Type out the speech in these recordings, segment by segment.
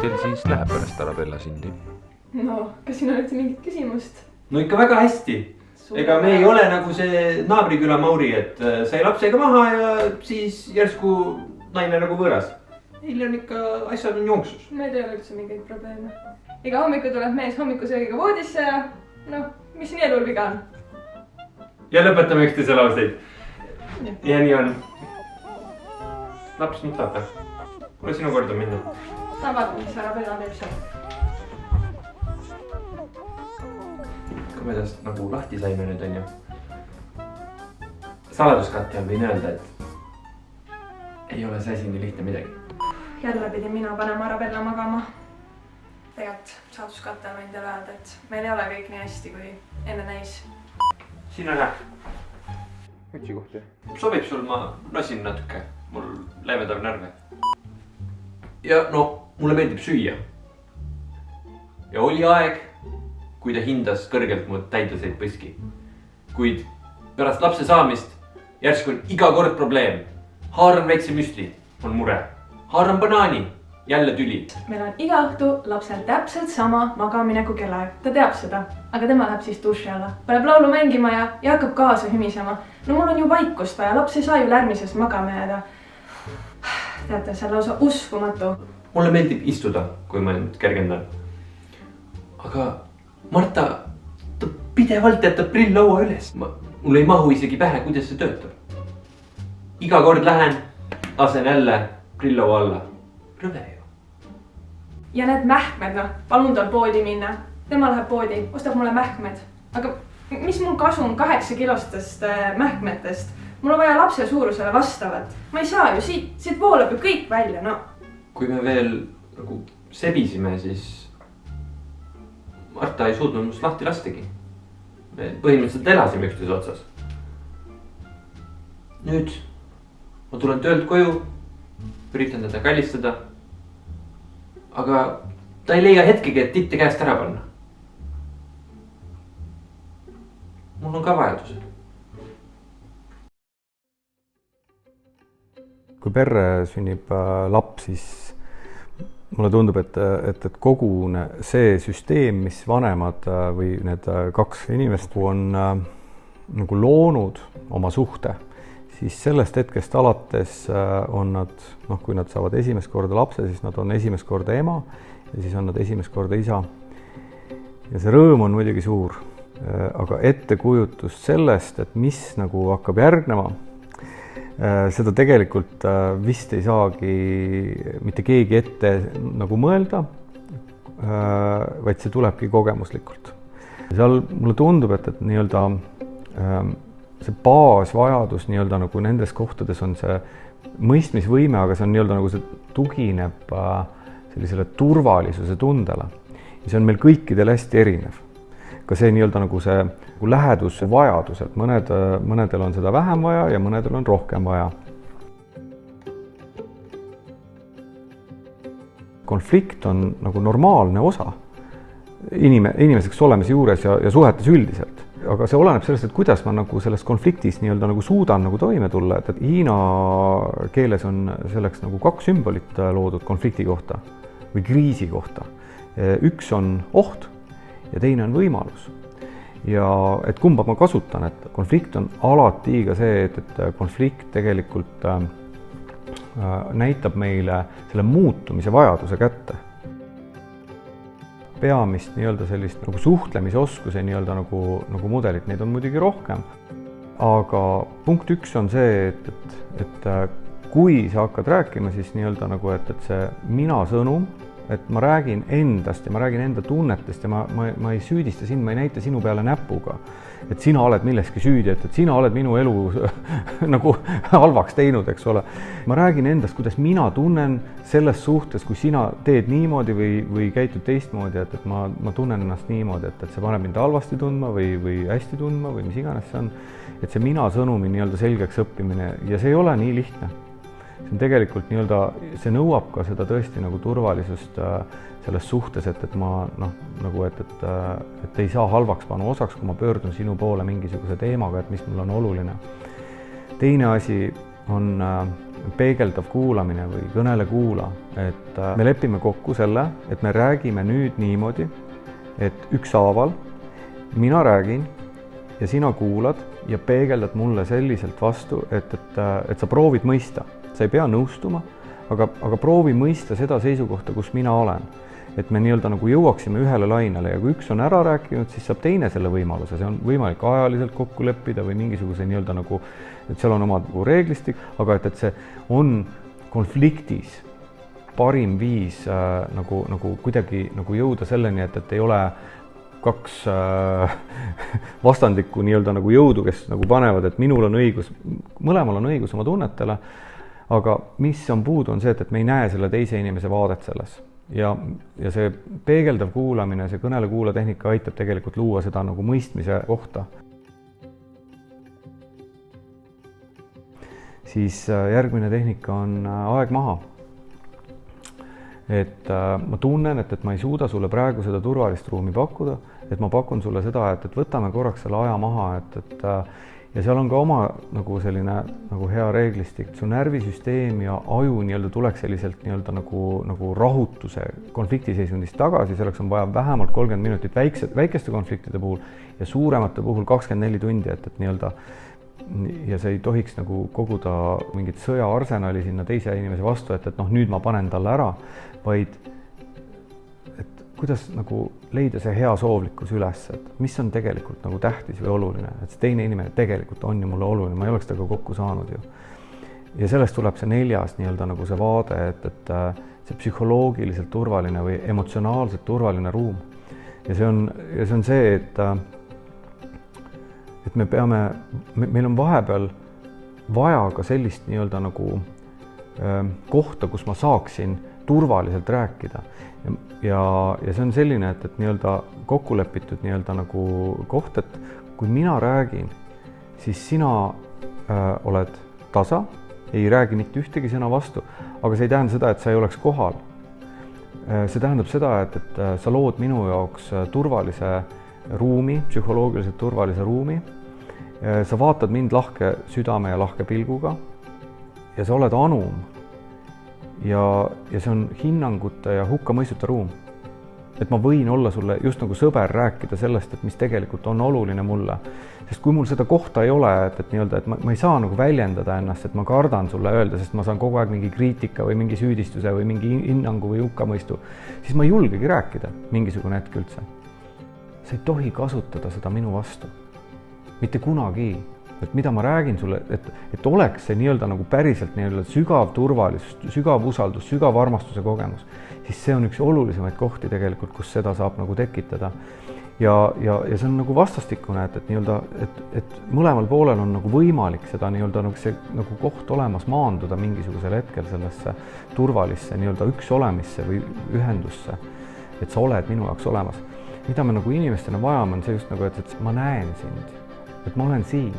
teil siis läheb pärast Arabella sindi? No, kas siin on üldse mingit küsimust? No ikka väga hästi. Ega me ei ole nagu see naabriküla Mauri, et sai lapsega maha ja siis järsku naine nagu võõras. Neil on ikka asjad on jooksus. Meil ei ole üldse mingeid probleeme. Iga hommiku tuleb mees hommikusöögiga voodisse ja noh, mis nii elul viga on? Ja lõpetame üksteise lauseid. Ja nii on. Laps nutab. Kuule sinu kord on minna. Ta vaata, mis Arabella teeb seal. Kui me tast nagu lahti saime nüüd on ju. Saladuskatte on võin öelda, et ei ole see asi nii lihtne midagi. Jälle pidin mina panema Arabella magama. Tegelikult saladuskatte on võin teile öelda, et meil ei ole kõik nii hästi kui enne näis. Siin on hea. Ütsi kohti. Sobib sul, ma nosin natuke. Mul leevendab närve. Ja no, mulle meeldib süüa. Ja oli aeg, kui ta hindas kõrgelt mu täideseid põski. Kuid pärast lapse saamist järsku on iga kord probleem. Haaran väikse müsli, on mure. Haaran banaani, jälle tüli. Meil on iga õhtu lapsel täpselt sama magamineku kellaeg. Ta teab seda, aga tema läheb siis duši alla. Paneb laulu mängima ja hakkab kaasa hümisema. No mul on ju vaikust vaja, laps ei saa ju lärmises magama jääda. Teate, see on lausa uskumatu. Mulle meeldib istuda, kui ma end kergendan. Aga Marta, ta pidevalt jätab prill laua üles. Mul ei mahu isegi pähe, kuidas see töötab. Iga kord lähen, lasen jälle prill laua alla. Rõve ju. Ja need mähkmed, noh, palun tal poodi minna. Tema läheb poodi, ostab mulle mähkmed. Aga mis mul kasu on 8-kilostest mähkmetest? Mul on vaja lapse suurusele vastavat. Ma ei saa ju, siit voolab ju kõik välja, no. Kui me veel nagu sebisime, siis Marta ei suutnud must lahti lastagi. Me põhimõtteliselt elasime üksteise otsas. Nüüd ma tulen töölt koju, üritan teda kallistada. Aga ta ei leia hetkegi, et titte käest ära panna. Mul on ka vajadused. Kui perre sünnib laps, siis mulle tundub, et kogu see süsteem, mis vanemad või need 2 inimest on nagu loonud oma suhte, siis sellest hetkest alates on nad, noh, kui nad saavad esimest korda lapse, siis nad on esimest korda ema ja siis on nad esimest korda isa. Ja see rõõm on muidugi suur, aga ettekujutus sellest, et mis nagu hakkab järgnema, seda tegelikult vist ei saagi mitte keegi ette nagu mõelda, vaid see tulebki kogemuslikult. Seal mulle tundub, et nii-öelda see baasvajadus nii-öelda nagu nendes kohtades on see mõistmisvõime, aga see on nii-öelda nagu see tugineb sellisele turvalisuse tundele. Ja see on meil kõikidel hästi erinev. Ka see nii-öelda nagu see läheduse vajadus, et mõnedel on seda vähem vaja ja mõnedel on rohkem vaja. Konflikt on nagu normaalne osa inimeseks olemise juures ja suhetes üldiselt. Aga see oleneb sellest, et kuidas ma nagu selles konfliktis nii-öelda nagu suudan nagu toime tulla, et hiina keeles on selleks nagu 2 sümbolit loodud konflikti kohta või kriisi kohta. Üks on oht ja teine on võimalus. Ja et kumba ma kasutan, et konflikt on alati ka see, et konflikt tegelikult näitab meile selle muutumise vajaduse kätte. Peamist nii-öelda sellist nagu suhtlemisoskuse nii-öelda nagu mudelit, neid on muidugi rohkem. Aga punkt 1 on see, et kui sa hakkad rääkima, siis nii-öelda nagu, et see mina sõnum, et ma räägin endast ja ma räägin enda tunnetest ja ma ei süüdista sind, ma ei näita sinu peale näpuga, et sina oled milleski süüdi, et sina oled minu elu nagu halvaks teinud, eks ole. Ma räägin endast, kuidas mina tunnen selles suhtes, kui sina teed niimoodi või käitud teistmoodi, et ma tunnen ennast niimoodi, et see paneb mind halvasti tundma või hästi tundma või mis iganes see on. Et see mina sõnumi nii-öelda selgeks õppimine ja see ei ole nii lihtne. See on tegelikult nii-öelda, see nõuab ka seda tõesti nagu turvalisust selles suhtes, et ma nagu, et ei saa halvaks panna osaks, kui ma pöördun sinu poole mingisuguse teemaga, et mis mul on oluline. Teine asi on peegeldav kuulamine või kõnele kuula, et me lepime kokku selle, et me räägime nüüd niimoodi, et ükshaaval mina räägin ja sina kuulad ja peegeldad mulle selliselt vastu, et sa proovid mõista. Sa ei pea nõustuma, aga proovi mõista seda seisukohta, kus mina olen. Et me nii-öelda nagu jõuaksime ühele lainele ja kui üks on ära rääkinud, siis saab teine selle võimaluse. See on võimalik ajaliselt kokku leppida või mingisuguse nii-öelda nagu, et seal on omad nagu reeglistik, aga et see on konfliktis parim viis nagu kuidagi nagu jõuda selleni, et ei ole kaks vastandikku nii-öelda nagu jõudu, kes nagu panevad, et minul on õigus, mõlemal on õigus oma tunnetele, aga mis on puudu, on see, et me ei näe selle teise inimese vaadet selles. Ja see peegeldav kuulamine, see kõnele kuula tehnika aitab tegelikult luua seda nagu mõistmise kohta. Siis järgmine tehnika on aeg maha. Et ma tunnen, et ma ei suuda sulle praegu seda turvalist ruumi pakkuda, et ma pakun sulle seda, et võtame korraks selle aja maha, ja seal on ka oma nagu selline nagu hea reeglistik. Su närvisüsteem ja aju nii-öelda tuleks selliselt nii-öelda nagu rahutuse konfliktiseisundist tagasi, selleks on vaja vähemalt 30 minutit väikeste konfliktide puhul ja suuremate puhul 24 tundi, et nii-öelda ja see ei tohiks nagu koguda mingit sõjaarsenali sinna teise inimese vastu, et nüüd ma panen talle ära, vaid et kuidas nagu leida see hea soovlikkus üles, et mis on tegelikult nagu tähtis või oluline, et see teine inimene tegelikult on ju mulle oluline, ma ei oleks temaga kokku saanud ju. Ja sellest tuleb see 4. nii-öelda nagu see vaade, et see psühholoogiliselt turvaline või emotsionaalselt turvaline ruum. Ja see on see, et me peame, meil on vahepeal vaja ka sellist nii-öelda nagu kohta, kus ma saaksin turvaliselt rääkida. Ja see on selline, et nii-öelda kokku lepitud nii-öelda nagu koht, et kui mina räägin, siis sina oled tasa, ei räägi mitte ühtegi sõna vastu, aga see ei tähenda seda, et sa ei oleks kohal. See tähendab seda, et sa lood minu jaoks turvalise ruumi, psühholoogiliselt turvalise ruumi. Sa vaatad mind lahke südame ja lahke pilguga ja sa oled anum. Ja see on hinnangute ja hukkamõistuta ruum. Et ma võin olla sulle just nagu sõber rääkida sellest, et mis tegelikult on oluline mulle. Sest kui mul seda kohta ei ole, et nii-öelda, et ma ei saa nagu väljendada ennast, et ma kardan sulle öelda, sest ma saan kogu aeg mingi kriitika või mingi süüdistuse või mingi hinnangu või hukkamõistu, siis ma ei julgegi rääkida mingisugune hetk üldse. Sa ei tohi kasutada seda minu vastu. Mitte kunagi. Et mida ma räägin sulle, et oleks see nii-öelda nagu päriselt nii-öelda sügav turvalisus, sügav usaldus, sügav armastuse kogemus, siis see on üks olulisemaid kohti tegelikult, kus seda saab nagu tekitada. Ja see on nagu vastastikune, et nii-öelda, et mõlemal poolel on nagu võimalik seda nii-öelda nagu see nagu koht olemas maanduda mingisugusel hetkel sellesse turvalisse nii-öelda üks olemisse või ühendusse, et sa oled minu jaoks olemas. Mida me nagu inimestena vajame, on see just nagu, et ma näen sind, et ma olen siin.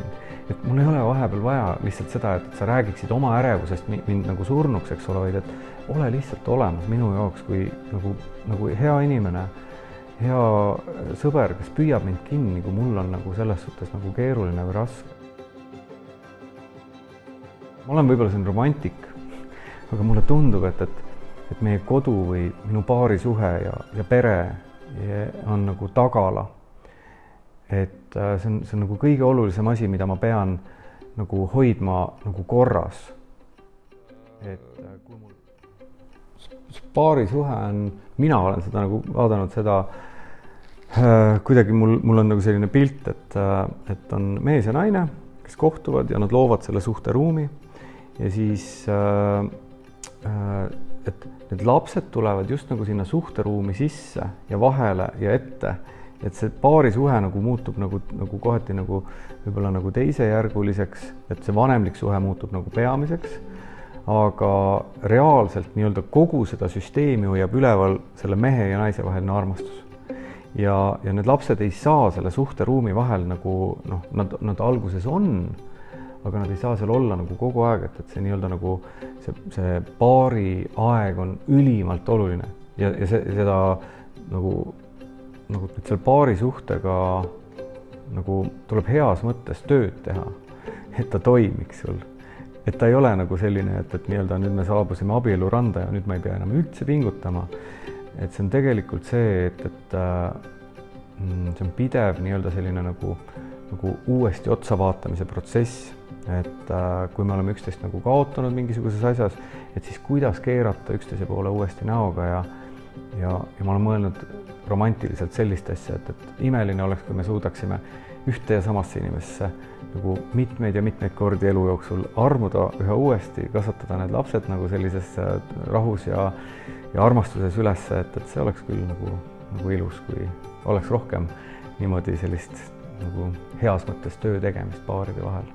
Et mul ei ole vahepeal vaja lihtsalt seda, et sa räägiksid oma ärevusest mind nagu surnuks, eks ole, vaid et ole lihtsalt olemas minu jaoks kui nagu hea inimene, hea sõber, kes püüab mind kinni, kui mul on nagu selles suhtes nagu keeruline või raske. Ma olen võib-olla siin romantik, aga mulle tundub, et meie kodu või minu paarisuhe ja pere on nagu tagala. Et see on nagu kõige olulisem asi, mida ma pean nagu hoidma nagu korras. Et kui mul paarisuhe on, mina olen seda nagu vaadanud seda, kuidagi mul on nagu selline pilt, et on mees ja naine, kes kohtuvad ja nad loovad selle suhteruumi ja siis, et need lapsed tulevad just nagu sinna suhteruumi sisse ja vahele ja ette. Et see paarisuhe nagu muutub nagu kohati nagu võib-olla nagu teisejärguliseks, et see vanemlik suhe muutub nagu peamiseks, aga reaalselt nii-öelda kogu seda süsteemi hoiab üleval selle mehe ja naise vaheline armastus. Ja need lapsed ei saa selle suhteruumi vahel nagu, nad alguses on, aga nad ei saa seal olla nagu kogu aeg, et see nii-öelda nagu see paari aeg on ülimalt oluline ja seda nagu seal paari suhtega nagu tuleb heas mõttes tööd teha, et ta toimiks sul. et ta ei ole nagu selline, et nii-öelda nüüd me saabusime abieluranda ja nüüd ma ei pea enam üldse pingutama. Et see on tegelikult see, et see on pidev nii-öelda selline nagu uuesti otsa vaatamise protsess. Et kui me oleme üksteist nagu kaotanud mingisuguses asjas, et siis kuidas keerata üksteise poole uuesti näoga ja ma olen mõelnud romantiliselt sellist asja, et imeline oleks, kui me suudaksime ühte ja samasse inimesse nagu mitmeid ja mitmeid kordi elu jooksul armuda ühe uuesti, kasvatada need lapsed nagu sellises rahus ja armastuses üles, et see oleks küll nagu ilus, kui oleks rohkem niimoodi sellist nagu heas mõttes töö tegemist paaride vahel.